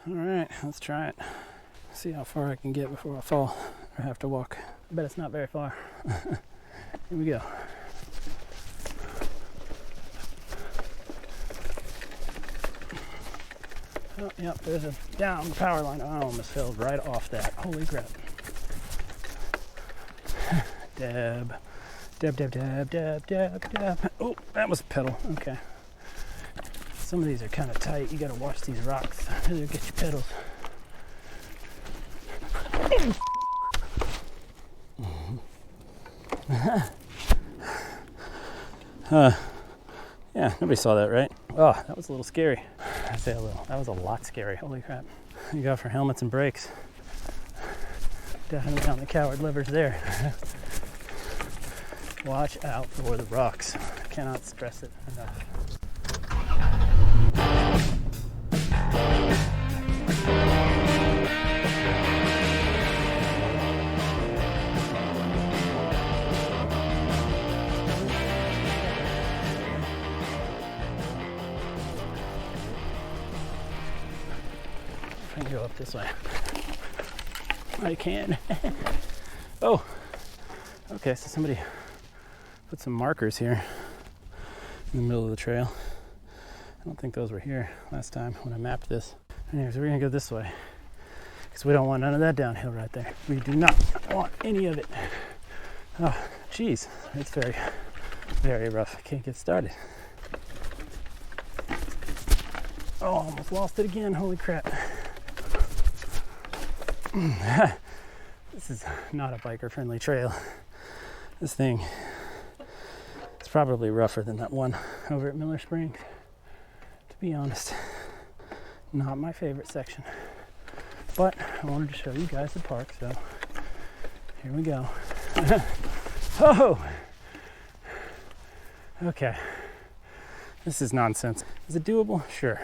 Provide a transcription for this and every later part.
All right, let's try it. See how far I can get before I fall or have to walk. I bet it's not very far. Here we go. Oh, yep, there's a down power line. I almost fell right off that. Holy crap. Dab. Dab, dab, dab, dab, dab, dab. Oh, that was a pedal. Okay. Some of these are kind of tight. You got to watch these rocks. They'll get your pedals. Yeah, nobody saw that, right? Oh, that was a little scary. I say a little. That was a lot scary. Holy crap. You go for helmets and brakes. Definitely on the coward livers there. Watch out for the rocks. I cannot stress it enough. I can go up this way. I can. Oh, okay, so somebody put some markers here in the middle of the trail. I don't think those were here last time when I mapped this. Anyways, we're gonna go this way because we don't want none of that downhill right there. We do not want any of it. Oh, geez, it's very, very rough. I can't get started. Oh, almost lost it again. Holy crap. This is not a biker-friendly trail. This thing is probably rougher than that one over at Miller Springs. To be honest, not my favorite section. But I wanted to show you guys the park, so here we go. Oh! Okay. This is nonsense. Is it doable? Sure.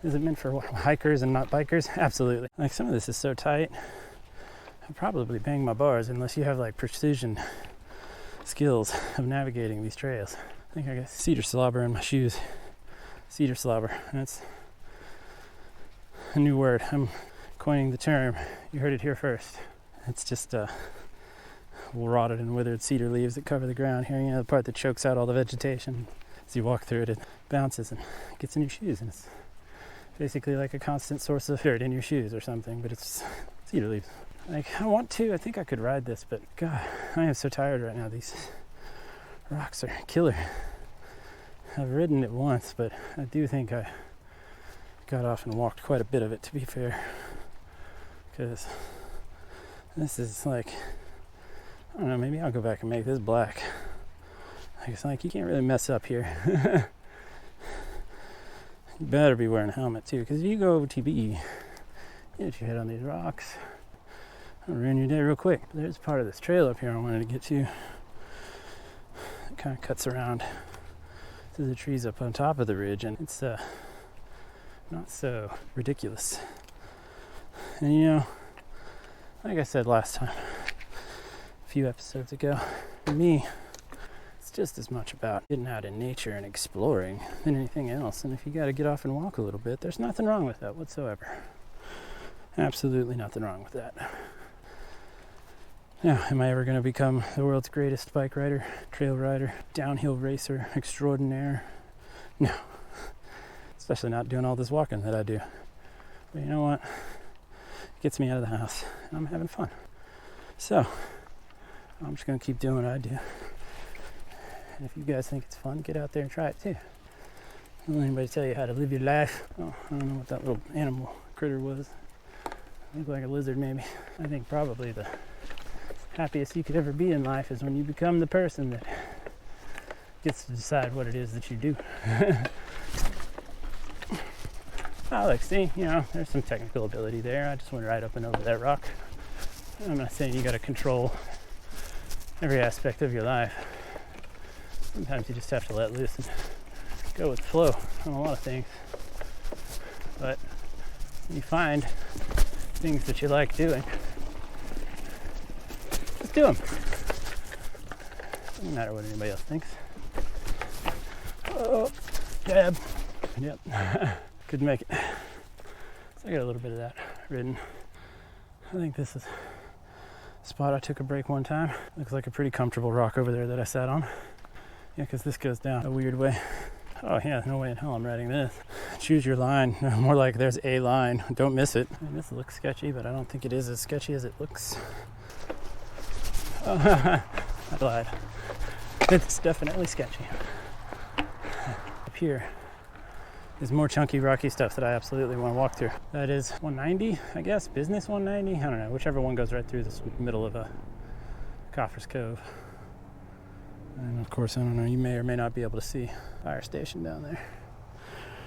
Is it meant for hikers and not bikers? Absolutely. Like, some of this is so tight, I'd probably bang my bars unless you have like precision skills of navigating these trails. I think I got cedar slobber in my shoes. Cedar slobber. That's a new word. I'm coining the term. You heard it here first. It's just rotted and withered cedar leaves that cover the ground here. You know, the part that chokes out all the vegetation. As you walk through it, it bounces and gets in your shoes, and it's basically like a constant source of dirt in your shoes or something, but it's cedar leaves. Like, I think I could ride this, but God, I am so tired right now. These rocks are killer. I've ridden it once, but I do think I got off and walked quite a bit of it, to be fair, because this is like, I don't know, maybe I'll go back and make this black. It's like, you can't really mess up here. You better be wearing a helmet too, because if you go OTB, get your head on these rocks, it'll ruin your day real quick. But there's part of this trail up here I wanted to get to. It kind of cuts around through the trees up on top of the ridge, and it's not so ridiculous. And you know, like I said last time, a few episodes ago, for me, just as much about getting out in nature and exploring than anything else. And if you got to get off and walk a little bit, there's nothing wrong with that whatsoever. Absolutely nothing wrong with that. Now, am I ever going to become the world's greatest bike rider, trail rider, downhill racer extraordinaire? No. Especially not doing all this walking that I do. But you know what? It gets me out of the house. And I'm having fun. So, I'm just going to keep doing what I do. And if you guys think it's fun, get out there and try it too. Don't let anybody tell you how to live your life. Oh, I don't know what that little animal critter was. Looked like a lizard maybe. I think probably the happiest you could ever be in life is when you become the person that gets to decide what it is that you do. Oh, look, see, you know, there's some technical ability there. I just went right up and over that rock. I'm not saying you got to control every aspect of your life. Sometimes you just have to let loose and go with the flow on a lot of things. But when you find things that you like doing, just do them. Doesn't matter what anybody else thinks. Oh, jab. Yep. Couldn't make it. I got a little bit of that ridden. I think this is a spot I took a break one time. Looks like a pretty comfortable rock over there that I sat on. Yeah, because this goes down a weird way. Oh yeah, no way in hell I'm riding this. Choose your line. More like there's a line. Don't miss it. I mean, this looks sketchy, but I don't think it is as sketchy as it looks. Oh, I lied. It's definitely sketchy. Up here is more chunky, rocky stuff that I absolutely want to walk through. That is 190, I guess. Business 190? I don't know. Whichever one goes right through this middle of a Coffers Cove. And of course, I don't know, you may or may not be able to see fire station down there.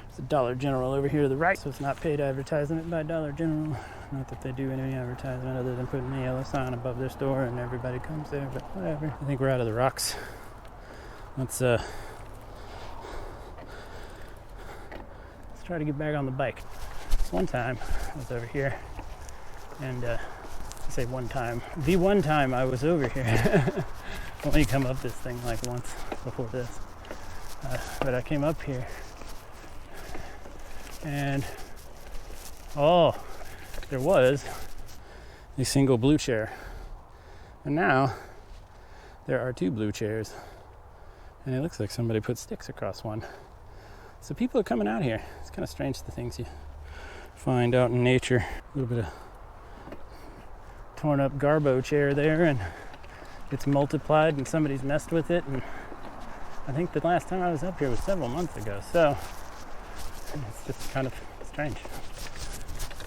There's a Dollar General over here to the right, so it's not paid advertisement by Dollar General. Not that they do any advertisement other than putting a yellow sign above their store and everybody comes there, but whatever. I think we're out of the rocks. Let's try to get back on the bike. This one time I was over here, and I say one time. The one time I was over here. Only come up this thing like once before this, but I came up here and there was a single blue chair, and now there are 2 blue chairs, and it looks like somebody put sticks across one. So people are coming out here. It's kind of strange, the things you find out in nature. A little bit of torn up Garbo chair there, and it's multiplied and somebody's messed with it, and I think the last time I was up here was several months ago, so it's just kind of strange,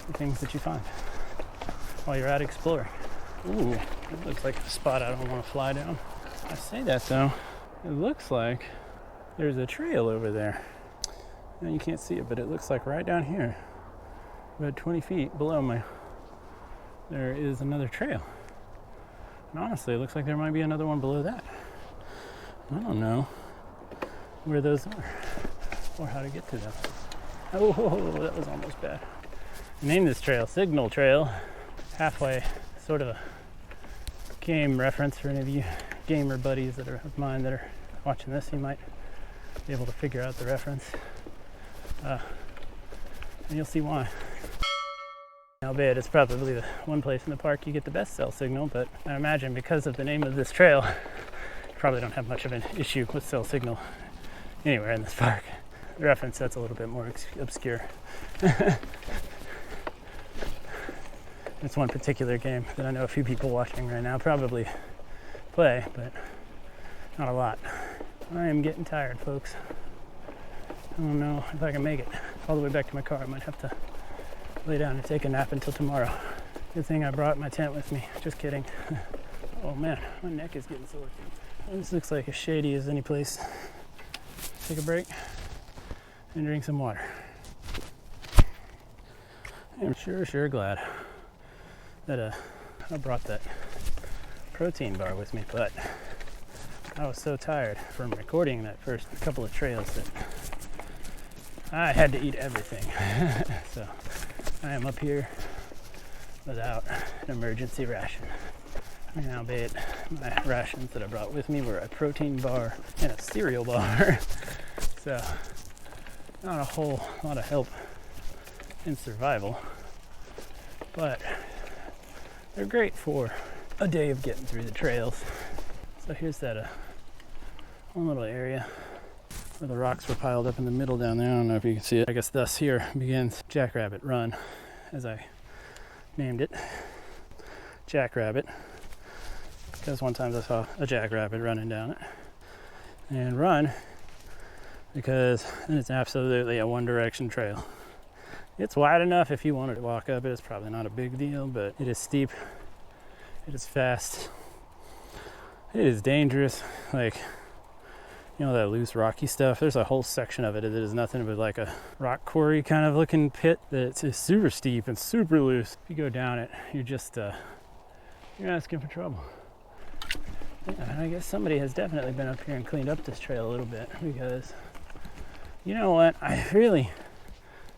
the things that you find while you're out exploring. Ooh, it looks like a spot I don't want to fly down. I say that though, it looks like there's a trail over there. Now you can't see it, but it looks like right down here, about 20 feet below me, there is another trail. And honestly, it looks like there might be another one below that. I don't know where those are or how to get to them. Oh, that was almost bad. I named this trail Signal Trail. Halfway, sort of a game reference for any of you gamer buddies that are of mine that are watching this. You might be able to figure out the reference. And you'll see why. Albeit it's probably the one place in the park you get the best cell signal, but I imagine because of the name of this trail, you probably don't have much of an issue with cell signal anywhere in this park. The reference that's a little bit more obscure. It's one particular game that I know a few people watching right now probably play, but not a lot. I am getting tired, folks. I don't know if I can make it all the way back to my car. I might have to lay down and take a nap until tomorrow. Good thing I brought my tent with me. Just kidding. Oh man, my neck is getting sore. This looks like as shady as any place. Take a break and drink some water. I'm sure glad that I brought that protein bar with me, but I was so tired from recording that first couple of trails that I had to eat everything. So I am up here without an emergency ration. And albeit my rations that I brought with me were a protein bar and a cereal bar. So not a whole lot of help in survival, but they're great for a day of getting through the trails. So here's that one little area where the rocks were piled up in the middle down there. I don't know if you can see it. I guess thus here begins Jackrabbit Run, as I named it. Jackrabbit, because one time I saw a jackrabbit running down it. And run because it's absolutely a one direction trail. It's wide enough if you wanted to walk up it. It's probably not a big deal, but it is steep, it is fast, it is dangerous. Like, you know, that loose rocky stuff, there's a whole section of it that is nothing but like a rock quarry kind of looking pit that is super steep and super loose. If you go down it, you're just you're asking for trouble. Yeah, I guess somebody has definitely been up here and cleaned up this trail a little bit, because you know what, I really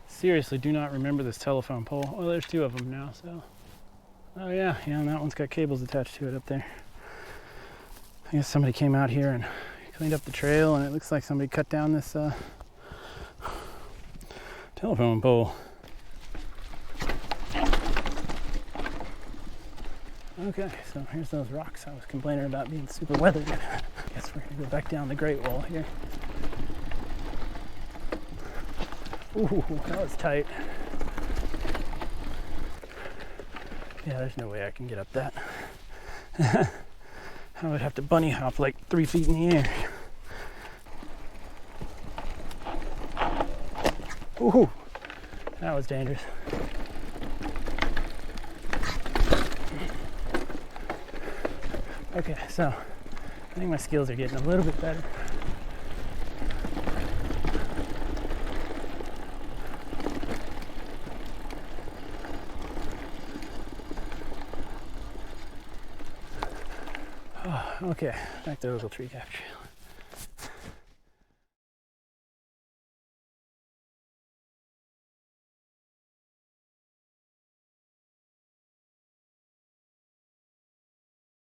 seriously do not remember this telephone pole. Oh, there's 2 of them now. So oh yeah, and that one's got cables attached to it up there. I guess somebody came out here and cleaned up the trail, and it looks like somebody cut down this telephone pole. Okay, so here's those rocks I was complaining about being super weathered. Guess we're gonna go back down the Great Wall here. Ooh, that was tight. Yeah, there's no way I can get up that. I would have to bunny hop like 3 feet in the air. Ooh, that was dangerous. Okay, so I think my skills are getting a little bit better. Oh, okay, back to Ogletree Gap Trail.